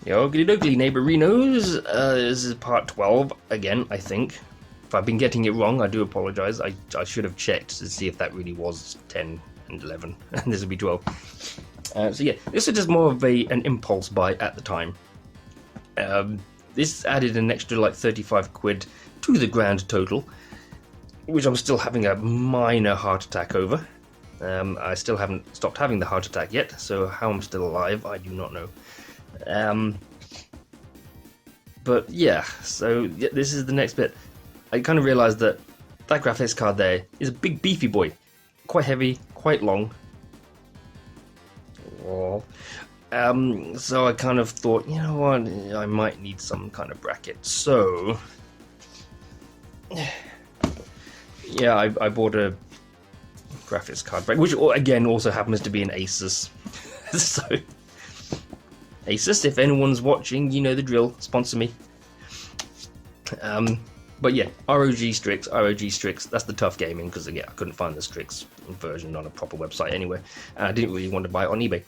Okie dokie, neighborinos. This is part 12 again, I think. If I've been getting it wrong, I do apologise. I should have checked to see if that really was 10 and 11, and this would be 12. So yeah, this was just more of an impulse buy at the time. This added an extra like 35 quid to the grand total, which I'm still having a minor heart attack over. I still haven't stopped having the heart attack yet, so how I'm still alive, I do not know. But yeah, so this is the next bit. I kind of realised that graphics card there is a big beefy boy, quite heavy, quite long. Oh. So I kind of thought, you know what, I might need some kind of bracket. So yeah, I bought a graphics card bracket, which again also happens to be an ASUS. So ASUS, if anyone's watching, you know the drill, sponsor me. But yeah, ROG Strix, that's the tough gaming, because yeah, I couldn't find the Strix version on a proper website anywhere, and I didn't really want to buy it on eBay.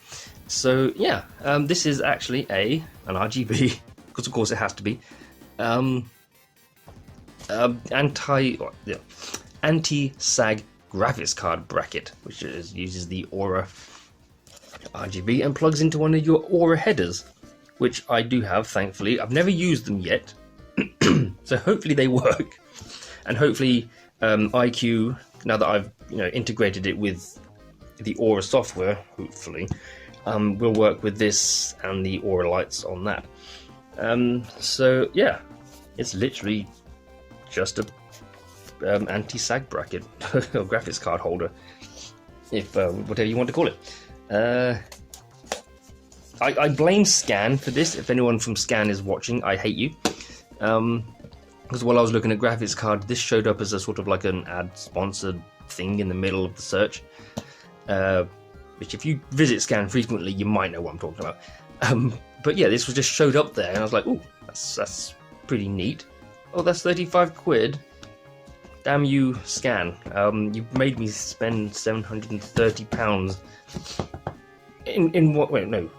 So yeah, this is actually an RGB, because of course it has to be, anti-sag graphics card bracket, which uses the Aura RGB and plugs into one of your Aura headers, which I do have, thankfully. I've never used them yet, so hopefully they work, and hopefully IQ, now that I've integrated it with the Aura software, hopefully will work with this and the Aura lights on that. So yeah, it's literally just a anti-sag bracket or graphics card holder, if whatever you want to call it. I blame Scan for this. If anyone from Scan is watching, I hate you. Because while I was looking at graphics card, this showed up as a sort of like an ad sponsored thing in the middle of the search. Which if you visit Scan frequently, you might know what I'm talking about. But yeah, this was just showed up there, and I was like, ooh, that's pretty neat. Oh, that's 35 quid. Damn you, Scan. You made me spend £730 in what? Wait, no.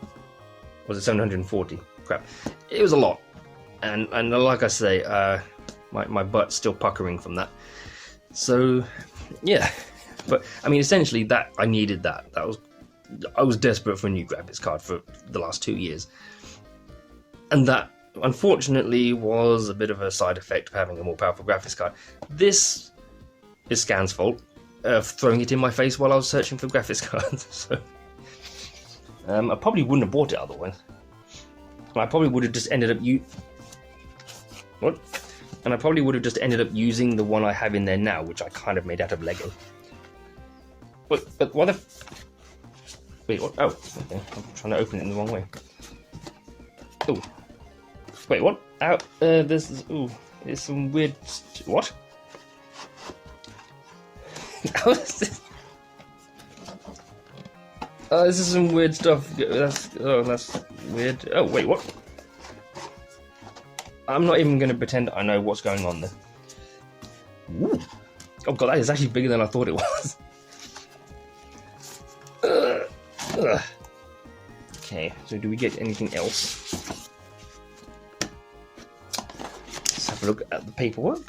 Was it 740? Crap. It was a lot. And like I say, my butt's still puckering from that. So, yeah. But, I mean, essentially, that I needed that. I was desperate for a new graphics card for the last 2 years. And that, unfortunately, was a bit of a side effect of having a more powerful graphics card. This is Scan's fault, throwing it in my face while I was searching for graphics cards. So, I probably wouldn't have bought it otherwise. I probably would have just ended up And I probably would have just ended up using the one I have in there now, which I kind of made out of Lego. But what the? Wait, what? Oh, okay. I'm trying to open it in the wrong way. Oh, wait, what? Ow, there's some weird. What? How is this? Oh, this is some weird stuff. That's weird. Oh, wait, what? I'm not even going to pretend I know what's going on there. Ooh. Oh god, that is actually bigger than I thought it was. Okay, so do we get anything else? Let's have a look at the paperwork.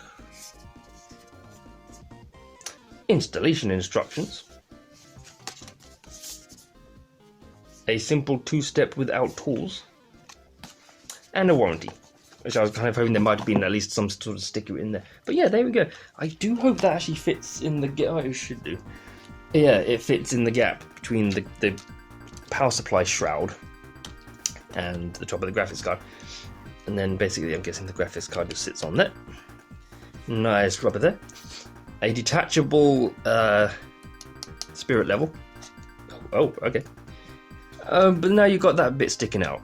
Installation instructions. A simple 2-step without tools. And a warranty. Which I was kind of hoping there might have been at least some sort of sticker in there. But yeah, there we go. I do hope that actually fits in the gap. Oh, it should do. Yeah, it fits in the gap between the power supply shroud and the top of the graphics card. And then basically I'm guessing the graphics card just sits on there. Nice rubber there. A detachable spirit level. Oh, okay. But now you've got that bit sticking out.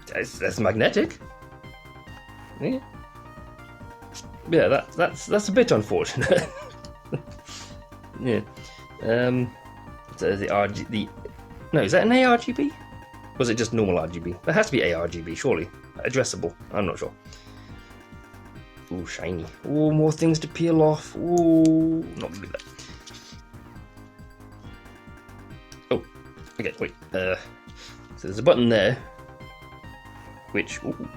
That's magnetic. Yeah, that's a bit unfortunate. Yeah. So no, is that an ARGB? Was it just normal RGB? That has to be ARGB, surely. Addressable. I'm not sure. Ooh, shiny. Ooh, more things to peel off. Ooh, not gonna do that. Oh, Okay, wait. So there's a button there, which... Ooh.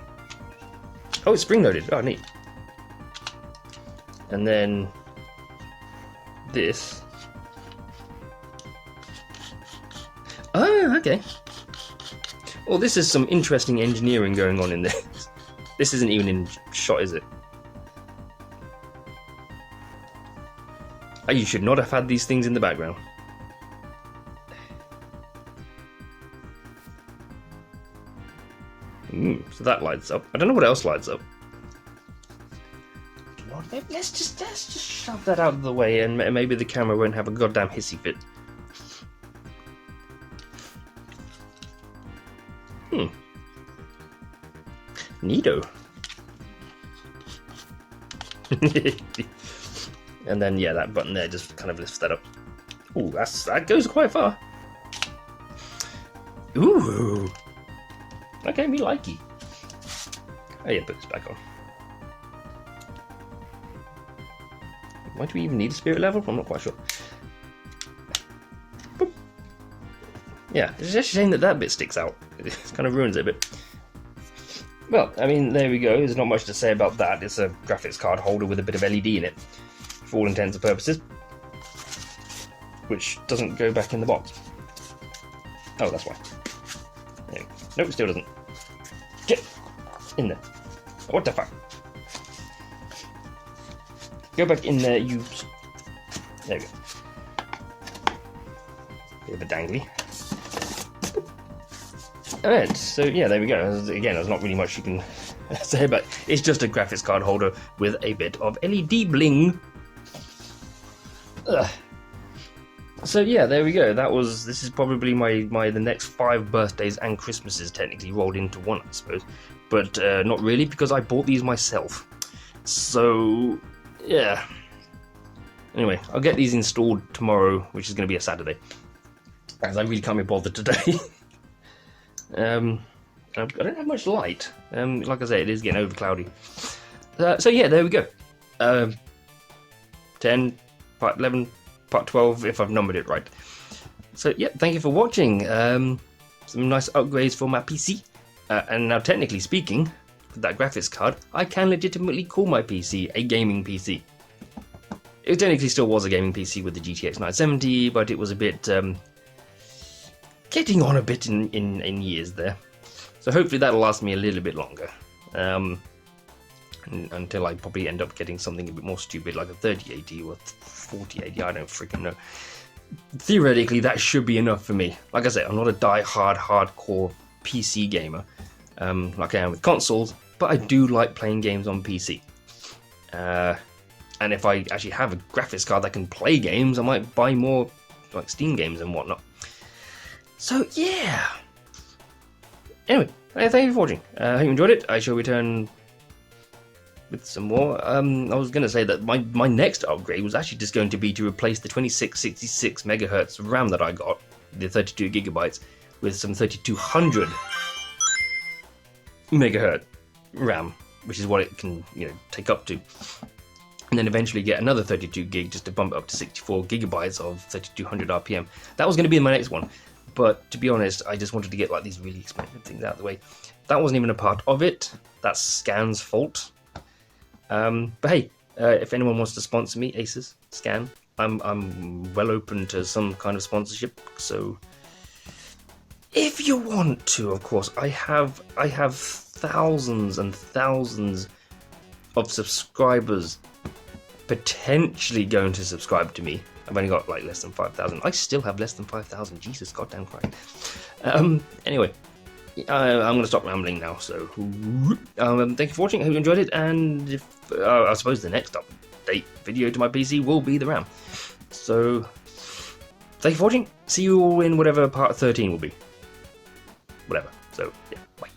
Oh, it's spring-loaded. Oh, neat. And then this. Oh, okay. Well, this is some interesting engineering going on in this. This isn't even in shot, is it? Oh, you should not have had these things in the background. So that lights up. I don't know what else lights up. Let's just shove that out of the way, and maybe the camera won't have a goddamn hissy fit. Neato. And then yeah, that button there just kind of lifts that up. Ooh, that goes quite far. Ooh. Okay, me likey. Oh yeah, put this back on. Why do we even need a spirit level? I'm not quite sure. Boop. Yeah, it's just a shame that bit sticks out. It kind of ruins it a bit. Well, I mean, there we go. There's not much to say about that. It's a graphics card holder with a bit of LED in it, for all intents and purposes. Which doesn't go back in the box. Oh, that's why. There we go. Nope, it still doesn't. Get in there. What the fuck? Go back in there, you... There we go. Bit of a dangly. Alright, so yeah, there we go. Again, there's not really much you can say about it. It's just a graphics card holder with a bit of LED bling. Ugh. So yeah, there we go. This is probably the next 5 birthdays and Christmases technically rolled into one, I suppose. But not really, because I bought these myself. So yeah. Anyway, I'll get these installed tomorrow, which is going to be a Saturday, as I really can't be bothered today. I don't have much light. Like I say, it is getting over cloudy. So yeah, there we go. 10, part 11, part 12, if I've numbered it right. So yeah, thank you for watching. Some nice upgrades for my PC. And now, technically speaking, with that graphics card, I can legitimately call my PC a gaming PC. It technically still was a gaming PC with the GTX 970, but it was a bit... getting on a bit in years there. So hopefully that'll last me a little bit longer. Until I probably end up getting something a bit more stupid like a 3080 or 4080, I don't freaking know. Theoretically, that should be enough for me. Like I said, I'm not a hardcore PC gamer like I am with consoles, but I do like playing games on PC. And if I actually have a graphics card that can play games, I might buy more like Steam games and whatnot. So yeah. Anyway, thank you for watching. I hope you enjoyed it. I shall return with some more. I was going to say that my next upgrade was actually just going to be to replace the 2666 megahertz RAM that I got, the 32 gigabytes, with some 3200 megahertz RAM, which is what it can, take up to. And then eventually get another 32 gig just to bump it up to 64 gigabytes of 3200 RPM. That was going to be my next one. But to be honest, I just wanted to get like these really expensive things out of the way. That wasn't even a part of it. That's Scan's fault. But hey, if anyone wants to sponsor me, ASUS, Scan, I'm well open to some kind of sponsorship. So if you want to, of course, I have thousands and thousands of subscribers potentially going to subscribe to me. I've only got like less than 5,000. I still have less than 5,000. Jesus goddamn Christ. Anyway, I'm going to stop rambling now. So, thank you for watching. I hope you enjoyed it. And I suppose the next update video to my PC will be the RAM. So, thank you for watching. See you all in whatever part 13 will be. Whatever. So, yeah, bye.